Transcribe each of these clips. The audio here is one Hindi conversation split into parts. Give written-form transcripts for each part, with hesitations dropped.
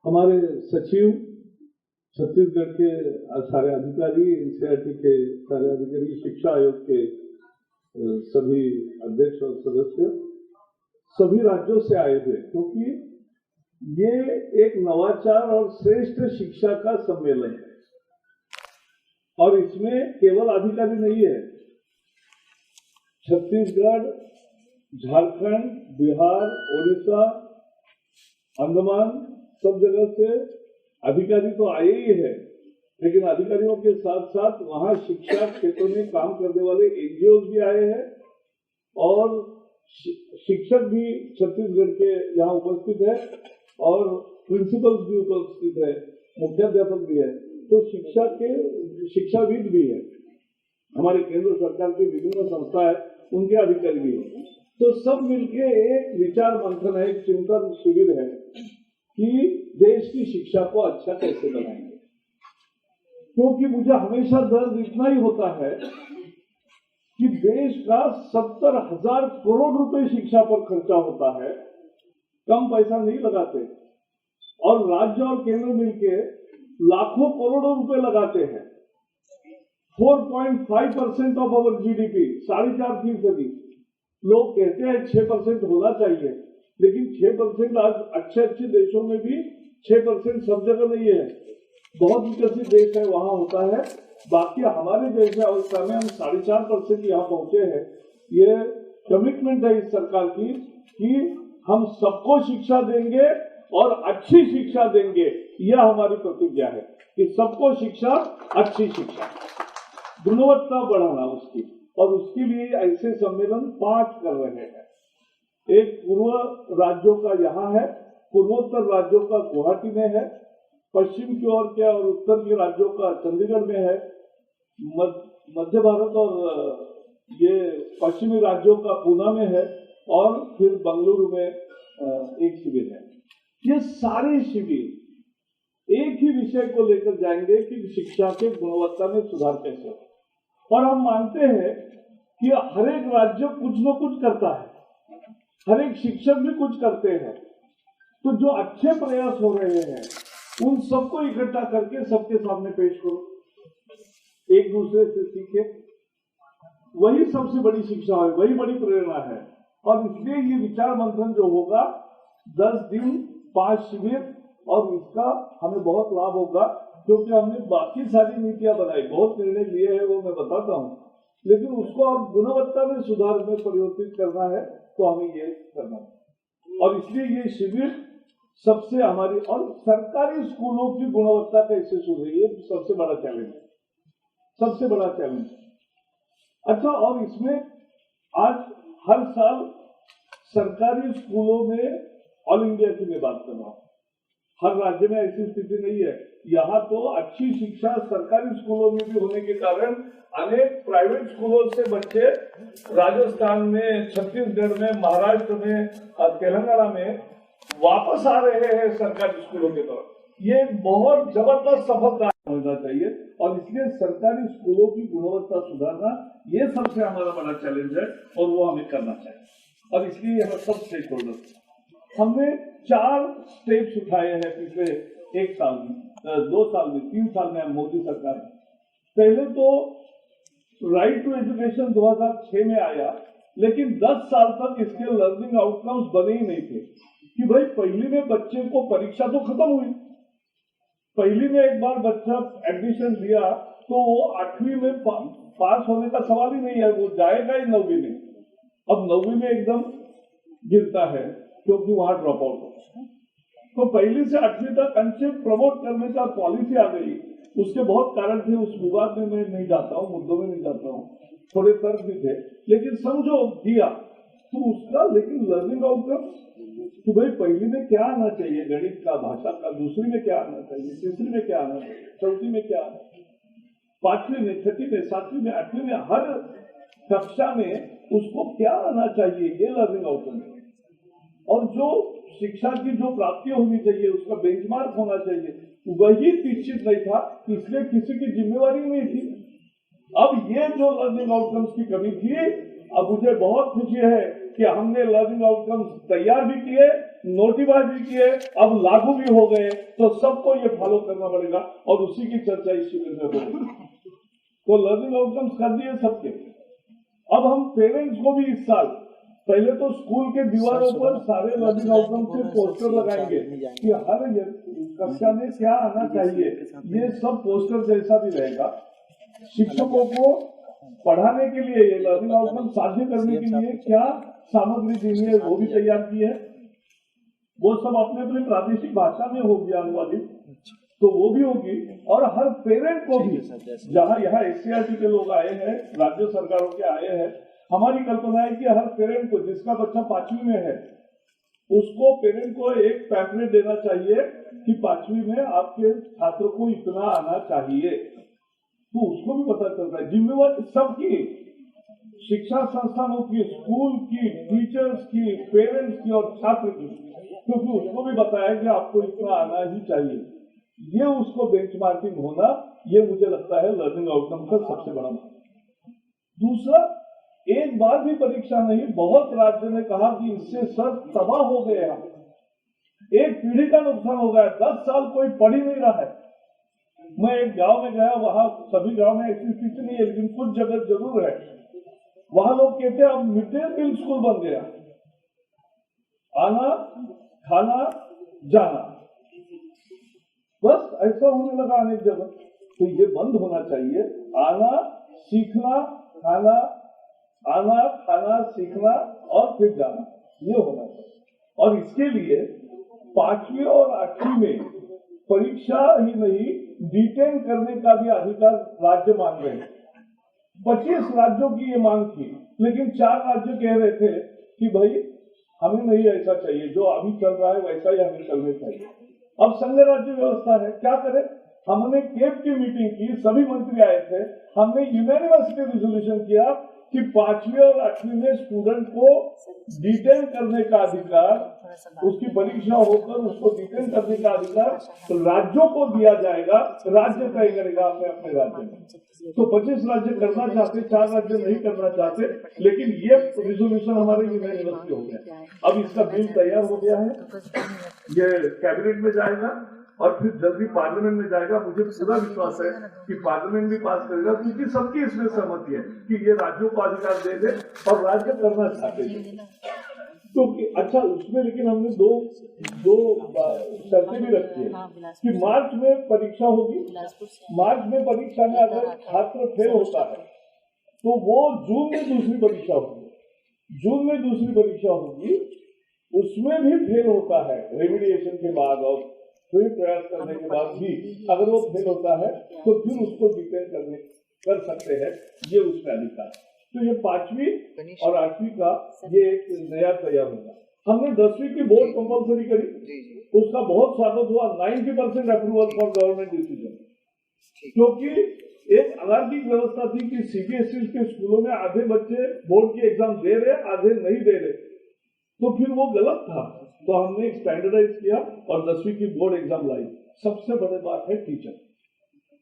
हमारे सचिव, छत्तीसगढ़ के सारे अधिकारी, एनसीईआरटी के सारे अधिकारी, शिक्षा आयोग के सभी अध्यक्ष और सदस्य सभी राज्यों से आए थे, क्योंकि ये एक नवाचार और श्रेष्ठ शिक्षा का सम्मेलन है और इसमें केवल अधिकारी नहीं है। छत्तीसगढ़, झारखंड, बिहार, ओडिशा, अंडमान सब जगह से अधिकारी तो आए ही है, लेकिन अधिकारियों के साथ साथ वहां शिक्षा क्षेत्र में काम करने वाले एनजीओ भी आए हैं और शिक्षक भी छत्तीसगढ़ के यहाँ उपस्थित है और प्रिंसिपल्स भी उपस्थित है, मुख्याध्यापक भी है, तो शिक्षाविद भी है। हमारे केंद्र सरकार की विभिन्न संस्थाएं उनके अधिकारी भी है। तो सब मिलके एक विचार मंथन है, एक चिंतन शिविर है कि देश की शिक्षा को अच्छा कैसे बनाएंगे। क्योंकि मुझे हमेशा दर्द इतना ही होता है कि देश का 70,000 करोड़ रुपए शिक्षा पर खर्चा होता है, कम पैसा नहीं लगाते, और राज्य और केंद्र मिलके लाखों करोड़ों रुपए लगाते हैं। 4.5% ऑफ अवर जीडीपी, 4.5%। लोग कहते हैं 6% होना चाहिए, लेकिन 6% आज अच्छे अच्छे देशों में भी 6% सब जगह नहीं है। बहुत विकसित देश है वहां होता है, बाकी हमारे जैसे अवस्था में हम 4.5% यहाँ पहुंचे हैं। ये कमिटमेंट है इस सरकार की कि हम सबको शिक्षा देंगे और अच्छी शिक्षा देंगे। यह हमारी प्रतिज्ञा है कि सबको शिक्षा, अच्छी शिक्षा, गुणवत्ता बढ़ाना उसकी, और उसके लिए ऐसे सम्मेलन 5 कर रहे हैं। एक पूर्व राज्यों का यहाँ है, पूर्वोत्तर राज्यों का गुवाहाटी में है, पश्चिम की ओर के और उत्तर के राज्यों का चंडीगढ़ में है, मध्य भारत और ये पश्चिमी राज्यों का पूना में है, और फिर बेंगलुरु में एक शिविर है। ये सारे शिविर एक ही विषय को लेकर जाएंगे कि शिक्षा के गुणवत्ता में सुधार कैसे हो। और हम मानते हैं कि हर एक राज्य कुछ न कुछ करता है, हर एक शिक्षक भी कुछ करते हैं, तो जो अच्छे प्रयास हो रहे हैं उन सबको इकट्ठा करके सबके सामने पेश करो, एक दूसरे से सीखे। वही सबसे बड़ी शिक्षा है, वही बड़ी प्रेरणा है। और इसलिए ये विचार मंथन जो होगा 10 दिन 5 शिविर, और इसका हमें बहुत लाभ होगा, क्योंकि हमने बाकी सारी नीतियां बनाई, बहुत निर्णय लिए हैं, वो मैं बताता हूँ, लेकिन उसको अब गुणवत्ता में सुधार में परिवर्तित करना है, तो हमें ये करना है। और इसलिए ये शिविर सबसे हमारी, और सरकारी स्कूलों की गुणवत्ता कैसे सुधरे, ये सबसे बड़ा चैलेंज है, सबसे बड़ा चैलेंज। अच्छा, और इसमें आज हर साल सरकारी स्कूलों में, ऑल इंडिया की मैं बात कर रहा हूँ, हर राज्य में ऐसी स्थिति नहीं है। यहाँ तो अच्छी शिक्षा सरकारी स्कूलों में भी होने के कारण अनेक प्राइवेट स्कूलों से बच्चे राजस्थान में, छत्तीसगढ़ में, महाराष्ट्र में, तेलंगाना में वापस आ रहे हैं सरकारी स्कूलों के तरफ। ये बहुत जबरदस्त सफलता होना चाहिए, और इसलिए सरकारी स्कूलों की गुणवत्ता सुधारना ये सबसे हमारा बड़ा चैलेंज है, और वो हमें करना चाहिए। और इसलिए हम सब स्टेक होल्डर्स, हमने 4 स्टेप्स उठाए हैं पिछले 1 साल में, 2 साल में, 3 साल में मोदी सरकार ने। पहले तो राइट टू एजुकेशन 2006 में आया, लेकिन 10 साल तक इसके लर्निंग आउटकम्स बने ही नहीं थे कि भाई पहली में बच्चे को परीक्षा तो खत्म हुई, पहली में एक बार बच्चा एडमिशन लिया तो वो 8वीं में पास होने का सवाल ही नहीं है, वो जाएगा ही 9वीं में। अब 9वीं में एकदम गिरता है क्योंकि वहां ड्रॉप आउट होता है। तो पहली से 8वीं तक अंशे प्रमोट करने का पॉलिसी आ गई, उसके बहुत कारण थे, उस विवाद में मैं नहीं जाता हूँ, मुद्दों में नहीं जाता हूँ, थोड़े तर्क भी थे, लेकिन समझो दिया तो उसका। लेकिन लर्निंग आउटकम कि भाई पहली में क्या आना चाहिए, गणित का, भाषा का, दूसरी में क्या आना चाहिए, तीसरी में क्या आना चाहिए, चौथी में क्या आना चाहिए, 5वीं में, 6वीं में, 7वीं में, 8वीं में, हर कक्षा में उसको क्या आना चाहिए, ये लर्निंग आउटकम है। और जो शिक्षा की जो प्राप्ति होनी चाहिए, उसका बेंचमार्क होना चाहिए, वही निश्चित नहीं था, इसलिए किसी की जिम्मेवारी नहीं थी। अब ये जो लर्निंग आउटकम्स की कमी थी, अब मुझे बहुत खुशी है कि हमने लर्निंग आउटकम्स तैयार भी किए, नोटिफाई भी किए, अब लागू भी हो गए, तो सबको ये फॉलो करना पड़ेगा और उसी की चर्चा इस शिविर में होगी। तो लर्निंग आउटकम्स कर दिए सबके। अब हम पेरेंट्स को भी इस साल पहले तो स्कूल के दीवारों पर सारे लर्निंग आउटकम से पोस्टर लगाएंगे कि हर कक्षा में क्या आना चाहिए, ये सब पोस्टर जैसा भी रहेगा। शिक्षकों को पढ़ाने के लिए, ये लर्निंग आउटकम साध्य करने के लिए क्या सामग्री देनी है वो भी तैयार की है। वो सब अपने अपने प्रादेशिक भाषा में होगी अनुवादित, तो वो भी होगी। और हर पेरेंट को भी, जहाँ यहाँ SCRT के लोग आए हैं, राज्य सरकारों के आए हैं, हमारी कल्पना है कि हर पेरेंट को जिसका बच्चा 5वीं में है उसको पेरेंट को एक पैम्फलेट देना चाहिए कि 5वीं में आपके छात्र को इतना आना चाहिए, तो उसको भी पता चलता है। जिम्मेवारी सबकी, शिक्षा संस्थानों की, स्कूल की, टीचर्स की, पेरेंट्स की और छात्र की, क्योंकि उसको भी बताया कि आपको इतना आना ही चाहिए। ये उसको बेंचमार्किंग होना, ये मुझे लगता है लर्निंग आउटकम का सबसे बड़ा मामला। दूसरा, एक बार भी परीक्षा नहीं, बहुत राज्य ने कहा कि इससे सर तबाह हो गए हम, एक पीढ़ी का नुकसान हो गया, 10 साल कोई पढ़ ही नहीं रहा है। मैं एक गांव में गया, वहां सभी गांव में ऐसी स्थिति नहीं है, लेकिन कुछ जगह जरूर है। वहां लोग कहते हैं अब मिड डे मील स्कूल बन गया, आना खाना जाना, बस ऐसा होने लगा अनेक जगह। तो ये बंद होना चाहिए। आना, सीखना, खाना, आना, खाना, सीखना और फिर जाना, ये होना चाहिए। और इसके लिए 5वीं और 8वीं में परीक्षा ही नहीं, डिटेन करने का भी अधिकार राज्य मांग रहे हैं। 25 राज्यों की ये मांग थी, लेकिन 4 राज्य कह रहे थे कि भाई हमें नहीं ऐसा चाहिए, जो अभी चल रहा है वैसा ही हमें चलना चाहिए। अब संघ राज्य व्यवस्था है, क्या करें। हमने केप की मीटिंग की, सभी मंत्री आए थे, हमने यूनानिमसली रिजोल्यूशन किया कि 5वीं और 8वीं में स्टूडेंट को डिटेन करने का अधिकार, उसकी परीक्षा होकर उसको डिटेन करने का अधिकार राज्यों को दिया जाएगा। राज्य तय करेगा अपने अपने राज्य में। तो 25 राज्य करना चाहते, 4 राज्य नहीं करना चाहते, लेकिन ये रिजोल्यूशन हमारे यूनानिमसली हो गया। अब इसका बिल तैयार हो गया है, ये कैबिनेट में जाएगा और फिर जल्दी पार्लियामेंट में जाएगा। मुझे पूरा विश्वास है कि पार्लियामेंट भी पास करेगा, क्योंकि सबकी इसमें सहमति है कि ये राज्यों को अधिकार दे दे और राज्य करना चाहते हैं। तो अच्छा, उसमें लेकिन हमने दो शर्तें भी रखी है कि मार्च में परीक्षा होगी। मार्च में परीक्षा में अगर छात्र फेल होता है तो वो जून में दूसरी परीक्षा होगी। जून में दूसरी परीक्षा होगी, उसमें भी फेल होता है रेमिडिएशन के बाद और फिर प्रयास करने के बाद भी अगर वो फेल होता है तो फिर उसको डिटेन कर सकते हैं, ये उसका अधिकार। तो ये 5वीं और 8वीं का ये एक नया तैयार होगा। हमने 10वीं की बोर्ड कंपल्सरी करी, उसका बहुत स्वागत हुआ। 90% अप्रूवल फॉर गवर्नमेंट डिसीजन, क्योंकि एक अनार्किक व्यवस्था थी कि CBSE के स्कूलों में आधे बच्चे बोर्ड की एग्जाम दे रहे, आधे नहीं दे रहे, तो फिर वो गलत था। तो हमने एक स्टैंडर्डाइज किया और 10वीं की बोर्ड एग्जाम लाई। सबसे बड़ी बात है टीचर।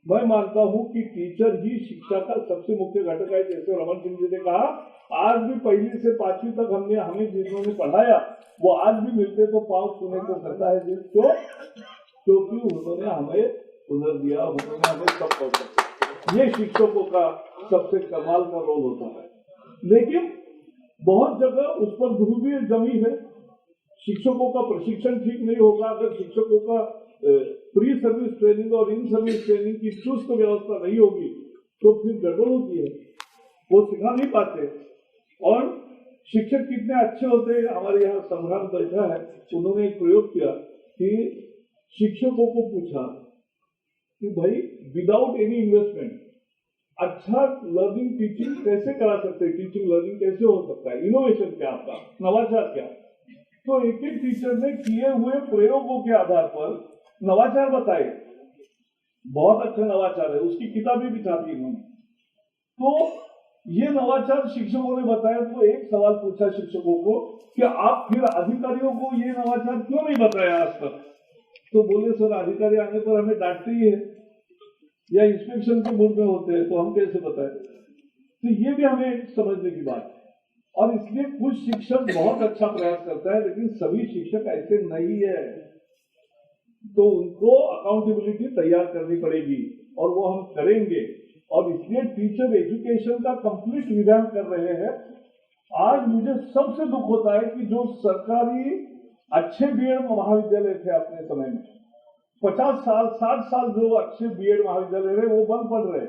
मैं मानता हूं कि टीचर ही शिक्षा का सबसे मुख्य घटक है। जैसे रमन सिंह जी ने कहा, आज भी 1ली से 5वीं तक हमें जिन्होंने पढ़ाया वो आज भी मिलते तो पांव छूने को करता है। क्यों? क्योंकि उन्होंने हमें हुनर दिया, उन्होंने हमें सब पढ़ा। ये शिक्षकों का सबसे कमाल का रोल होता है। लेकिन बहुत जगह उस पर दुर्बीर जमी है। शिक्षकों का प्रशिक्षण ठीक नहीं होगा। अगर शिक्षकों का प्री सर्विस ट्रेनिंग और इन सर्विस ट्रेनिंग की चुस्त व्यवस्था नहीं होगी तो फिर गड़बड़ होती है, वो सिखा नहीं पाते। और शिक्षक कितने अच्छे होते हैं। हमारे यहाँ संग्राम बैठा है, उन्होंने एक प्रयोग किया कि शिक्षकों को पूछा कि भाई विदाउट एनी इन्वेस्टमेंट अच्छा लर्निंग टीचिंग कैसे करा सकते हैं, टीचिंग लर्निंग कैसे हो सकता है, इनोवेशन क्या आपका, नवाचार क्या। तो एक एक टीचर ने किए हुए प्रयोगों के आधार पर नवाचार बताए। बहुत अच्छा नवाचार है, उसकी किताबें भी छापी उन्होंने। तो ये नवाचार शिक्षकों ने बताया। तो एक सवाल पूछा शिक्षकों को कि आप फिर अधिकारियों को ये नवाचार क्यों नहीं बताया आज तक। तो बोले सर अधिकारी आने पर हमें डांटते ही है या इंस्पेक्शन के मूड में होते हैं, तो हम कैसे बताएं। तो ये भी हमें समझने की बात है। और इसलिए कुछ शिक्षक बहुत अच्छा प्रयास करता है, लेकिन सभी शिक्षक ऐसे नहीं है, तो उनको अकाउंटेबिलिटी तैयार करनी पड़ेगी और वो हम करेंगे। और इसलिए टीचर एजुकेशन का कंप्लीट रिवैम्प कर रहे हैं। आज मुझे सबसे दुख होता है कि जो सरकारी अच्छे बीएड महाविद्यालय थे अपने समय में, 50 साल 60 साल जो अच्छे बीएड महाविद्यालय रहे वो बंद पड़ रहे,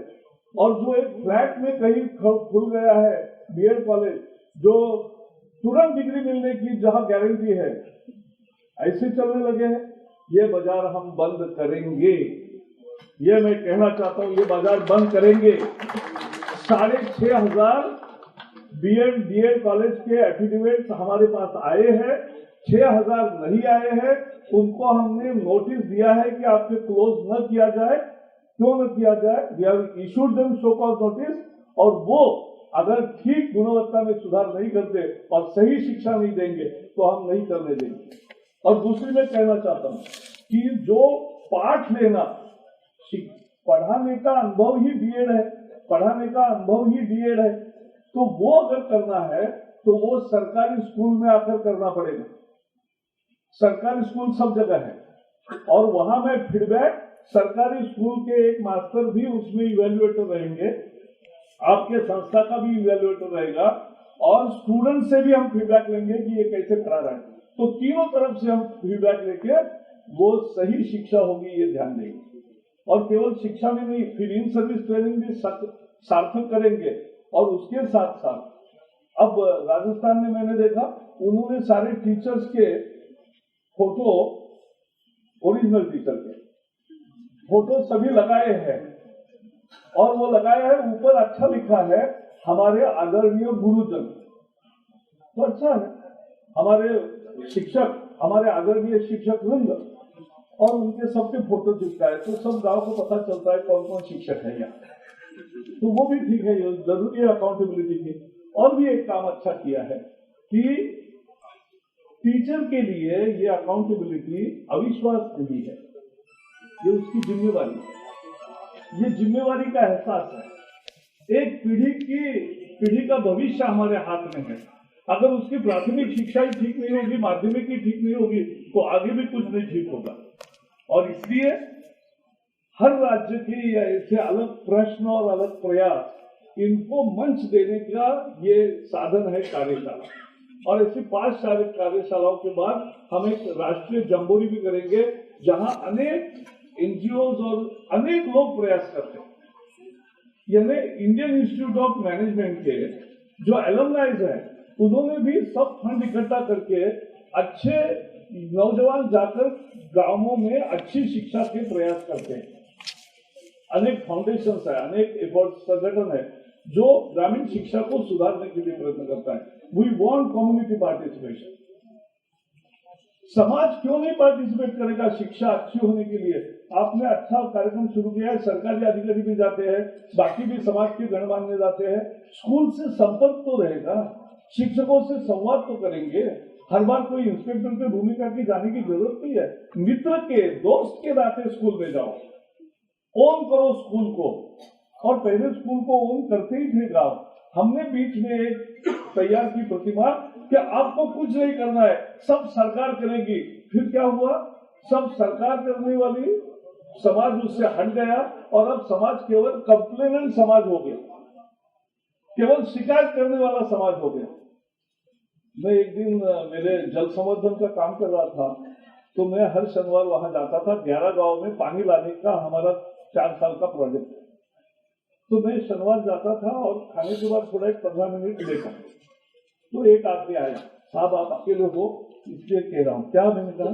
और जो एक फ्लैट में कहीं खुल गया है बीएड कॉलेज, जो तुरंत डिग्री मिलने की जहां गारंटी है, ऐसे चलने लगे हैं। ये बाजार हम बंद करेंगे, ये मैं कहना चाहता हूं, ये बाजार बंद करेंगे। 6,500 बीएड डीएड कॉलेज के एफिडेविट्स हमारे पास आए हैं, 6,000 नहीं आए हैं, उनको हमने नोटिस दिया है कि आपसे क्लोज न किया जाए। क्यों न किया जाए? We have issued them show cause notice, और वो अगर ठीक गुणवत्ता में सुधार नहीं करते और सही शिक्षा नहीं देंगे तो हम नहीं करने देंगे। और दूसरी मैं कहना चाहता हूं कि जो पाठ लेना, पढ़ाने का अनुभव ही बीएड है, पढ़ाने का अनुभव ही डीएड है, तो वो अगर करना है तो वो सरकारी स्कूल में आकर करना पड़ेगा। सरकारी स्कूल सब जगह है, और वहां में फीडबैक सरकारी स्कूल के एक मास्टर भी उसमें इवेल्युएटर रहेंगे, आपके संस्था का भी इवेल्युएटर रहेगा, और स्टूडेंट से भी हम फीडबैक लेंगे कि ये कैसे पढ़ा रहा है। तो तीनों तरफ से हम फीडबैक लेके वो सही शिक्षा होगी, ये ध्यान देंगे। और केवल शिक्षा में नहीं, फिर इन सर्विस ट्रेनिंग भी सार्थक करेंगे। और उसके साथ साथ अब राजस्थान में मैंने देखा, उन्होंने सारे टीचर्स के फोटो, ओरिजिनल टीचर के फोटो सभी लगाए हैं, और वो लगाया है, ऊपर अच्छा लिखा है हमारे आदरणीय गुरुजन। तो अच्छा है, हमारे शिक्षक, हमारे आदरणीय शिक्षक वृंद, और उनके सबके फोटो चिपकाए, तो सब गांव को पता चलता है कौन कौन शिक्षक है यहाँ। तो वो भी ठीक है, ये जरूरी है अकाउंटेबिलिटी की। और भी एक काम अच्छा किया है कि टीचर के लिए ये अकाउंटेबिलिटी अविश्वास नहीं है, ये उसकी जिम्मेवारी है, ये जिम्मेवारी का एहसास है। एक पीढ़ी का भविष्य हमारे हाथ में है। अगर उसकी प्राथमिक शिक्षा ही ठीक नहीं होगी, माध्यमिक ही ठीक नहीं होगी, तो आगे भी कुछ नहीं ठीक होगा। और इसलिए हर राज्य के ऐसे अलग प्रश्न और अलग प्रयास, इनको मंच देने का ये साधन है कार्यशाला। और ऐसी 5 कार्यशालाओं के बाद हम एक राष्ट्रीय जम्बोरी भी करेंगे, जहां अनेक एनजीओज और अनेक लोग प्रयास करते हैं। यानी इंडियन इंस्टीट्यूट ऑफ मैनेजमेंट के जो एलुमनाइज है, उन्होंने भी सब फंड इकट्ठा करके अच्छे नौजवान जाकर गांवों में अच्छी शिक्षा के प्रयास करते हैं। अनेक फाउंडेशन है, अनेक एफर्ट संगठन है जो ग्रामीण शिक्षा को सुधारने के लिए प्रयत्न करता है। We want community participation. समाज क्यों नहीं पार्टिसिपेट करेगा शिक्षा अच्छी होने के लिए? आपने अच्छा कार्यक्रम शुरू किया है, सरकारी अधिकारी भी जाते हैं, बाकी भी समाज के गणमान्य जाते हैं। स्कूल से संपर्क तो रहेगा, शिक्षकों से संवाद तो करेंगे। हर बार कोई इंस्पेक्टर की भूमिका की जाने की जरूरत नहीं है। मित्र के, दोस्त के नाते स्कूल में जाओ, ओन करो स्कूल को। और पहले स्कूल को ओन करते ही थे गांव। हमने बीच में एक तैयार की प्रतिमा कि आपको कुछ नहीं करना है, सब सरकार करेगी। फिर क्या हुआ? सब सरकार करने वाली समाज उससे हट गया, और अब समाज केवल कंप्लेनेंट समाज हो गया, केवल शिकायत करने वाला समाज हो गया। मैं एक दिन मेरे जल संवर्धन का काम कर रहा था, तो मैं हर शनिवार वहां जाता था। 11 गांव में पानी लाने का हमारा 4 साल का प्रोजेक्ट है। तो मैं शनिवार जाता था और खाने के बाद थोड़ा 15 मिनट लेता। तो एक आदमी आया, साहब आप अकेले हो इसलिए कह रहा हूँ। क्या? मैंने कहा,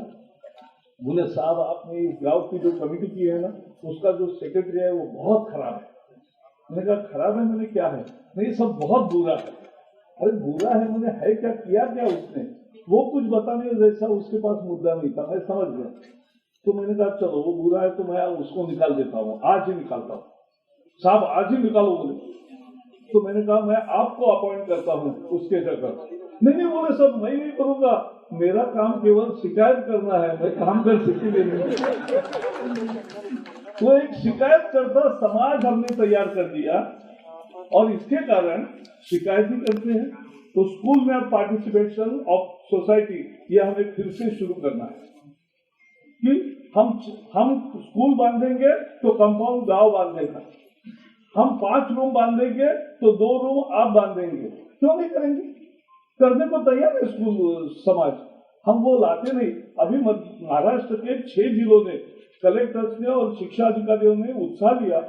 बोले साहब आपने इस गांव की जो कमेटी की है ना, उसका जो सेक्रेटरी है वो बहुत खराब है। मैंने कहा खराब है? मैंने क्या है? नहीं, सब बहुत बुरा है। अरे बुरा है, मैंने है क्या, किया क्या उसने? वो कुछ बताने जैसा उसके पास मुद्दा नहीं था, मैं समझ गया। तो मैंने कहा चलो वो बुरा है तो मैं उसको निकाल देता हूँ, आज ही निकालता हूँ। साहब आज ही निकालो बोले। तो मैंने कहा मैं आपको अपॉइंट करता हूँ उसके जगह। नहीं बोले सब मैं नहीं करूंगा, मेरा काम केवल शिकायत करना है, मैं काम कर सकती नहीं। तो एक शिकायत करता समाज हमने तैयार कर दिया, और इसके कारण शिकायत ही करते हैं। तो स्कूल में अब पार्टिसिपेशन ऑफ सोसाइटी ये हमें फिर से शुरू करना है कि हम स्कूल बांधेंगे तो कंपाउंड गांव बांधेगा, हम 5 रूम बांधेंगे तो 2 रूम आप बांधेंगे, क्यों नहीं करेंगे? करने को तैयार है स्कूल समाज, हम वो लाते नहीं। अभी महाराष्ट्र के 6 जिलों ने कलेक्टर्स ने और शिक्षा अधिकारियों ने उत्साह लिया,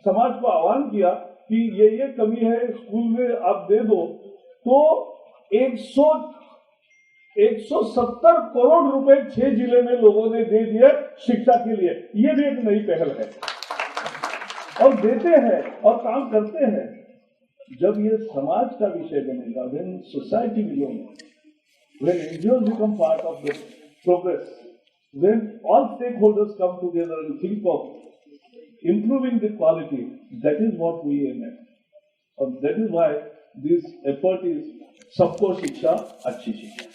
समाज को आह्वान किया कि ये कमी है स्कूल में आप दे दो, तो 170 करोड़ रुपए 6 जिले में लोगों ने दे दिए शिक्षा के लिए। ये भी एक नई पहल है और देते हैं और काम करते हैं। जब ये समाज का विषय बनेगा, when society belongs, when NGOs become part of the progress, when all stakeholders come together and think of improving the quality, that is what we aim at. And that is why this effort is सबको शिक्षा अच्छी शिक्षा।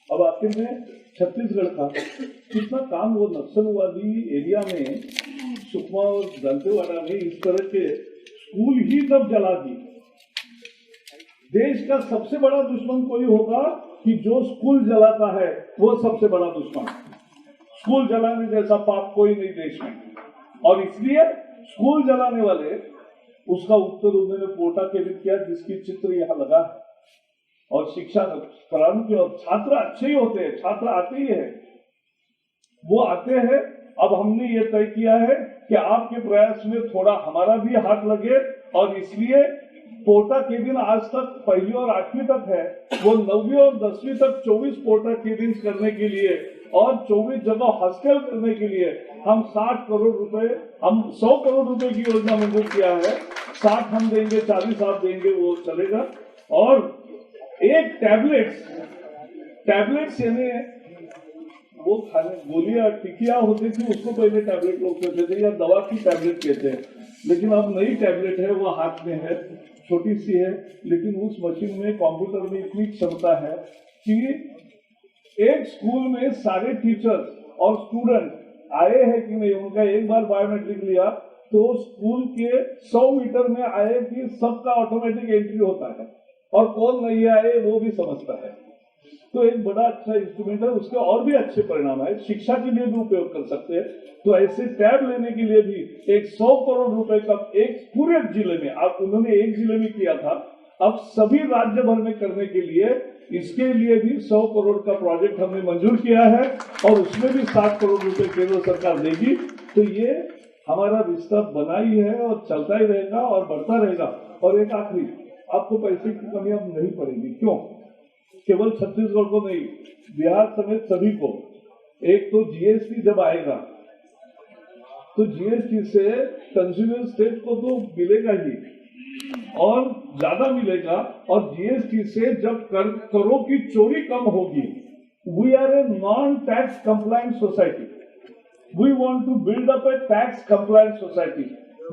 अब आखिर में छत्तीसगढ़ का कितना काम वो नक्सलवादी एरिया में सुकमा और दंतेवाड़ा में इस तरह के स्कूल ही जब जला दी। देश का सबसे बड़ा दुश्मन कोई होगा कि जो स्कूल जलाता है वो सबसे बड़ा दुश्मन। स्कूल जलाने जैसा पाप कोई नहीं देश में, और इसलिए स्कूल जलाने वाले उसका उत्तर उन्होंने पोटा केंद्रित किया, जिसकी चित्र यहाँ लगा है। और शिक्षा प्रारंभ की, और छात्र अच्छे ही होते हैं, छात्र आते ही है, वो आते हैं। अब हमने ये तय किया है कि आपके प्रयास में थोड़ा हमारा भी हाथ लगे, और इसलिए पोटा के दिन आज तक 1ली और 8वीं तक है, वो 9वीं और 10वीं तक 24 पोटा के दिन करने के लिए और 24 जगह हॉस्टल करने के लिए हम 60 करोड़ रुपए, हम 100 करोड़ रुपए की योजना मंजूर किया है। 60 हम देंगे, 40 आप देंगे, वो चलेगा। और एक टैबलेट्स यानी वो खाने गोलियां टिकिया होती थी, उसको पहले टैबलेट लोग कहते थे, या दवा की टैबलेट कहते हैं, लेकिन अब नई टैबलेट है, वो हाथ में है, छोटी सी है, लेकिन उस मशीन में, कंप्यूटर में इतनी क्षमता है कि एक स्कूल में सारे टीचर्स और स्टूडेंट आए हैं कि नहीं, उनका एक बार बायोमेट्रिक लिया तो स्कूल के 100 मीटर में आए कि सबका ऑटोमेटिक एंट्री होता है, और कौन नहीं आए वो भी समझता है। तो एक बड़ा अच्छा इंस्ट्रूमेंट है, उसके और भी अच्छे परिणाम है, शिक्षा के लिए भी उपयोग कर सकते हैं। तो ऐसे टैब लेने के लिए भी एक 100 करोड़ रुपए का एक पूरे जिले में, आप उन्होंने एक जिले में किया था, अब सभी राज्य भर में करने के लिए इसके लिए भी 100 करोड़ का प्रोजेक्ट हमने मंजूर किया है, और उसमें भी 60 करोड़ रुपए केंद्र सरकार देगी। तो ये हमारा रिश्ता बना ही है और चलता ही रहेगा और बढ़ता रहेगा। और एक आखिरी, आपको पैसे की कमी अब नहीं पड़ेगी। क्यों? केवल छत्तीसगढ़ को नहीं, बिहार समेत सभी को। एक तो जीएसटी जब आएगा तो जीएसटी से कंज्यूमर स्टेट को तो मिलेगा ही, और ज्यादा मिलेगा। और जीएसटी से जब करों की चोरी कम होगी, we are a non tax compliant society, we want to build up a tax compliant society.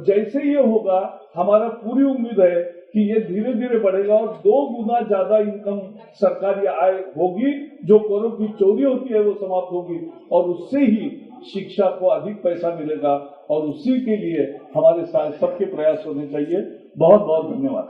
जैसे ये होगा, हमारा पूरी उम्मीद है कि ये धीरे धीरे बढ़ेगा और 2 गुना ज्यादा इनकम सरकारी आय होगी, जो करों की चोरी होती है वो समाप्त होगी, और उससे ही शिक्षा को अधिक पैसा मिलेगा, और उसी के लिए हमारे साथ सबके प्रयास होने चाहिए। बहुत बहुत धन्यवाद।